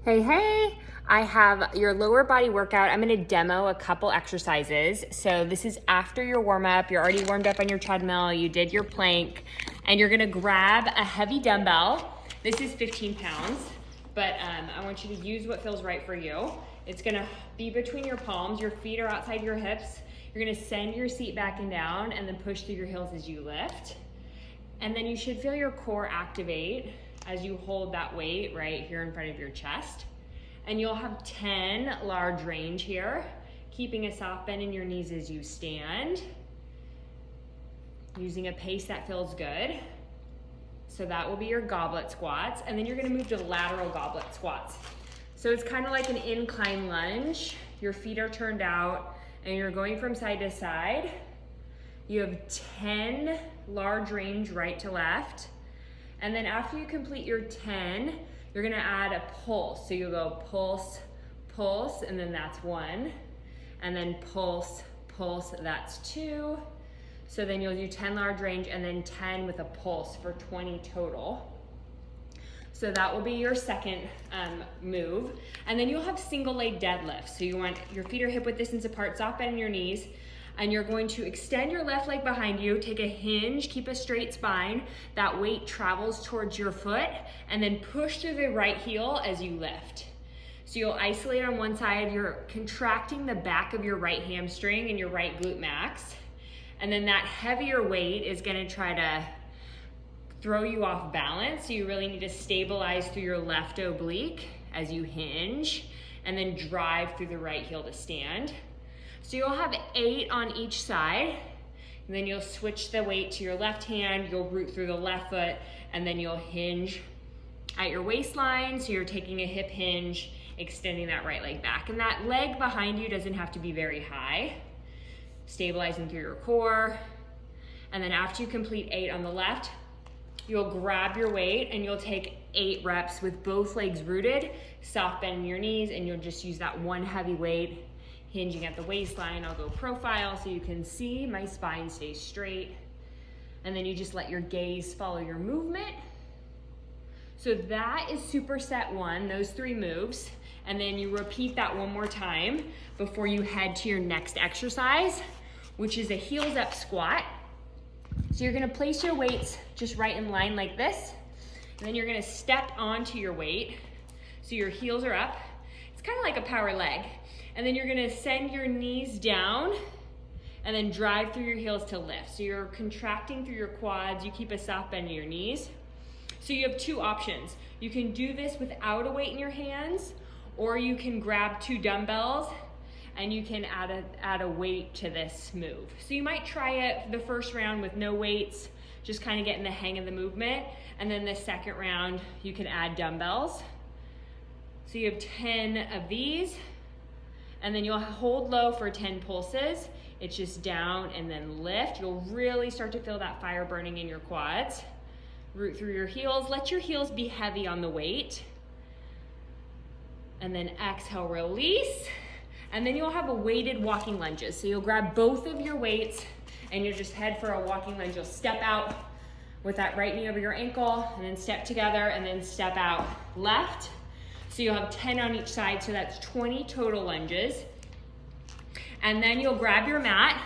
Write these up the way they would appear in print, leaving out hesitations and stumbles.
Hey, hey, I have your lower body workout. I'm gonna demo a couple exercises. So this is after your warm up. You're already warmed up on your treadmill, you did your plank, and you're gonna grab a heavy dumbbell. This is 15 pounds, but I want you to use what feels right for you. It's gonna be between your palms, your feet are outside your hips. You're gonna send your seat back and down and then push through your heels as you lift. And then you should feel your core activate as you hold that weight right here in front of your chest. And you'll have 10 large range here, keeping a soft bend in your knees as you stand, using a pace that feels good. So that will be your goblet squats. And then you're gonna move to lateral goblet squats. So it's kind of like an incline lunge. Your feet are turned out and you're going from side to side. You have 10 large range right to left. And then after you complete your 10, you're gonna add a pulse. So you'll go pulse, pulse, and then that's 1. And then pulse, pulse, that's 2. So then you'll do 10 large range and then 10 with a pulse for 20 total. So that will be your second move. And then you'll have single leg deadlifts. So you want your feet are hip width distance apart, soft bend in your knees, and you're going to extend your left leg behind you, take a hinge, keep a straight spine. That weight travels towards your foot, and then push through the right heel as you lift. So you'll isolate on one side, you're contracting the back of your right hamstring and your right glute max. And then that heavier weight is gonna try to throw you off balance. So you really need to stabilize through your left oblique as you hinge, and then drive through the right heel to stand. So you'll have 8 on each side, and then you'll switch the weight to your left hand, you'll root through the left foot, and then you'll hinge at your waistline. So you're taking a hip hinge, extending that right leg back. And that leg behind you doesn't have to be very high. Stabilizing through your core. And then after you complete 8 on the left, you'll grab your weight and you'll take 8 reps with both legs rooted, soft bend in your knees, and you'll just use that one heavy weight, hinging at the waistline. I'll go profile so you can see my spine stays straight. And then you just let your gaze follow your movement. So that is superset 1, those 3 moves. And then you repeat that one more time before you head to your next exercise, which is a heels up squat. So you're gonna place your weights just right in line like this. And then you're gonna step onto your weight. So your heels are up. It's kind of like a power leg. And then you're gonna send your knees down and then drive through your heels to lift. So you're contracting through your quads, you keep a soft bend in your knees. So you have 2 options. You can do this without a weight in your hands, or you can grab 2 dumbbells and you can add a weight to this move. So you might try it the first round with no weights, just kind of getting the hang of the movement. And then the second round, you can add dumbbells. So you have 10 of these. And then you'll hold low for 10 pulses. It's just down and then lift. You'll really start to feel that fire burning in your quads. Root through your heels. Let your heels be heavy on the weight. And then exhale, release. And then you'll have a weighted walking lunges. So you'll grab both of your weights and you'll just head for a walking lunge. You'll step out with that right knee over your ankle, and then step together, and then step out left. So you'll have 10 on each side, so that's 20 total lunges. And then you'll grab your mat.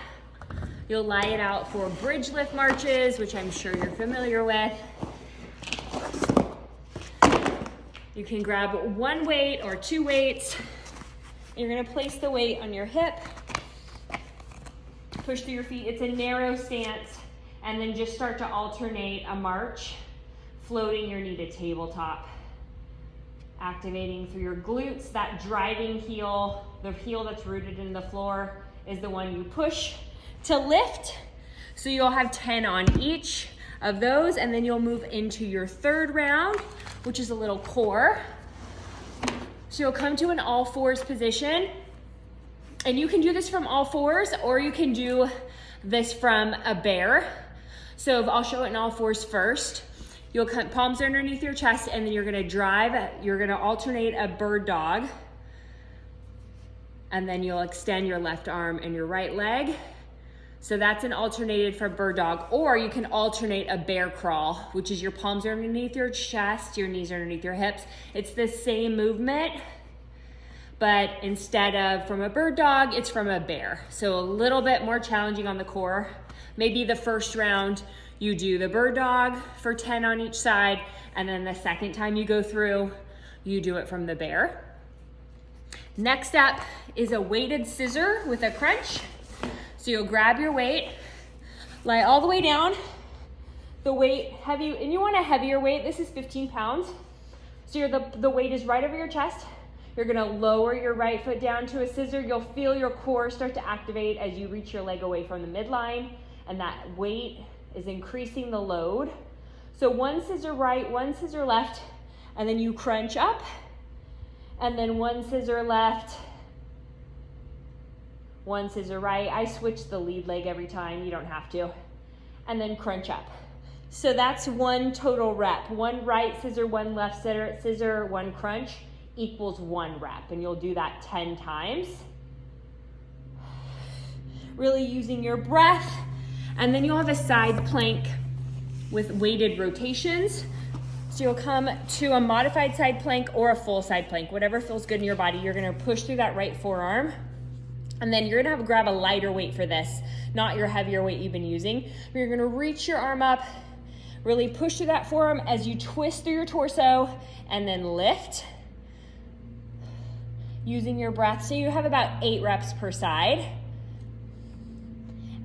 You'll lie it out for bridge lift marches, which I'm sure you're familiar with. You can grab 1 weight or 2 weights. You're gonna place the weight on your hip. Push through your feet. It's a narrow stance. And then just start to alternate a march, floating your knee to tabletop. Activating through your glutes, that driving heel, the heel that's rooted in the floor is the one you push to lift. So you'll have 10 on each of those, and then you'll move into your 3rd round, which is a little core. So you'll come to an all 4s position, and you can do this from all 4s, or you can do this from a bear. So I'll show it in all 4s first. You'll cut palms underneath your chest, and then you're gonna alternate a bird dog. And then you'll extend your left arm and your right leg. So that's an alternative for bird dog, or you can alternate a bear crawl, which is your palms are underneath your chest, your knees are underneath your hips. It's the same movement, but instead of from a bird dog, it's from a bear. So a little bit more challenging on the core. Maybe the first round you do the bird dog for 10 on each side, and then the second time you go through, you do it from the bear. Next up is a weighted scissor with a crunch. So you'll grab your weight, lie all the way down, the weight heavy, and you want a heavier weight. This is 15 pounds. So the weight is right over your chest. You're gonna lower your right foot down to a scissor. You'll feel your core start to activate as you reach your leg away from the midline, and that weight is increasing the load. So one scissor right, one scissor left, and then you crunch up, and then one scissor left, one scissor right. I switch the lead leg every time, you don't have to. And then crunch up. So that's one total rep. One right scissor, one left scissor, one crunch equals 1 rep. And you'll do that 10 times. Really using your breath. And then you'll have a side plank with weighted rotations. So you'll come to a modified side plank or a full side plank, whatever feels good in your body. You're gonna push through that right forearm. And then you're gonna grab a lighter weight for this, not your heavier weight you've been using. But you're gonna reach your arm up, really push through that forearm as you twist through your torso, and then lift. Using your breath, so you have about 8 reps per side.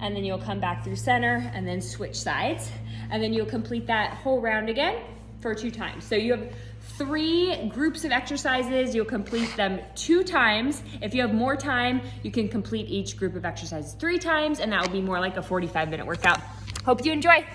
And then you'll come back through center and then switch sides. And then you'll complete that whole round again for 2 times. So you have 3 groups of exercises. You'll complete them 2 times. If you have more time, you can complete each group of exercises 3 times, and that will be more like a 45-minute workout. Hope you enjoy.